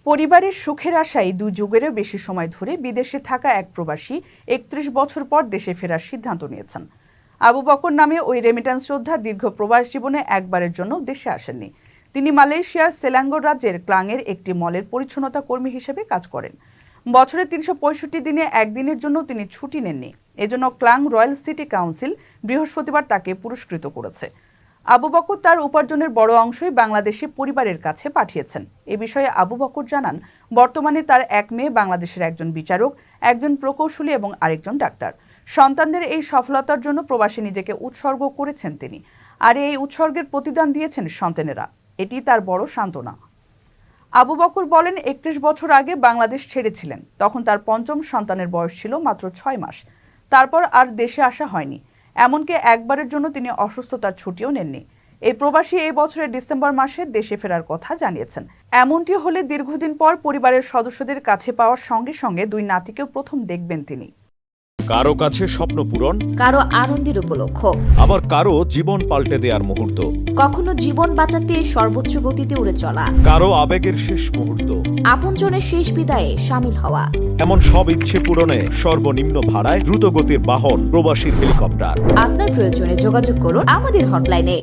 পরিবারের সুখের আশায় 2 যুগেরও বেশি সময় ধরে বিদেশে থাকা এক প্রবাসী 31 বছর পর দেশে ফেরার সিদ্ধান্ত নিয়েছেন। আবু বকর নামে ওই রেমিট্যান্স যোদ্ধা দীর্ঘ প্রবাস জীবনে একবারের জন্য দেশে আসেননি। তিনি মালয়েশিয়ার সেলাঙ্গোর রাজ্যের ক্লাংয়ের একটি মলের পরিচ্ছন্নতা কর্মী হিসেবে কাজ করেন। বছরে 365 দিনে একদিনের জন্য তিনি ছুটি নেননি। এজন্য ক্লাং রয়্যাল সিটি কাউন্সিল বৃহস্পতিবার তাকে পুরস্কৃত করেছে। আবু বকর তার উপার্জনের বড় অংশই বাংলাদেশে পরিবারের কাছে পাঠিয়েছেন। এ বিষয়ে আবু বকর জানান, বর্তমানে তার এক মেয়ে বাংলাদেশের একজন বিচারক, একজন প্রকৌশলী এবং আরেকজন ডাক্তার। সন্তানদের এই সফলতার জন্য প্রবাসে নিজেকে উৎসর্গ করেছেন তিনি, আর এই উৎসর্গের প্রতিদান দিয়েছেন সন্তানেরা। এটি তার বড় সান্ত্বনা। আবু বকর বলেন, 31 বছর আগে বাংলাদেশ ছেড়েছিলেন। তখন তার পঞ্চম সন্তানের বয়স ছিল মাত্র 6 মাস। তারপর আর দেশে আসা হয়নি। এমনকি একবারের জন্য তিনি অসুস্থতার ছুটিও নেননি। এই প্রবাসী এই বছরের ডিসেম্বর মাসে দেশে ফেরার কথা জানিয়েছেন। এমনটি হলে দীর্ঘদিন পর পরিবারের সদস্যদের কাছে পাওয়ার সঙ্গে সঙ্গে 2 নাতিকেও প্রথম দেখবেন তিনি। কারো কাছে স্বপ্ন পূরণ, কারো আনন্দের উপলক্ষ, আবার কারো জীবন পাল্টে দেওয়ার মুহূর্ত, কখনো জীবন বাঁচাতে সর্বোচ্চ গতিতে উড়ে চলা, কারো আবেগের শেষ মুহূর্ত, আপনজনের শেষ বিদায়ে শামিল হওয়া। এমন সব ইচ্ছে পূরণে সর্বনিম্ন ভাড়ায় দ্রুতগতির বাহন প্রবাসীর হেলিকপ্টার। আপনার প্রয়োজনে যোগাযোগ করুন আমাদের হটলাইনে।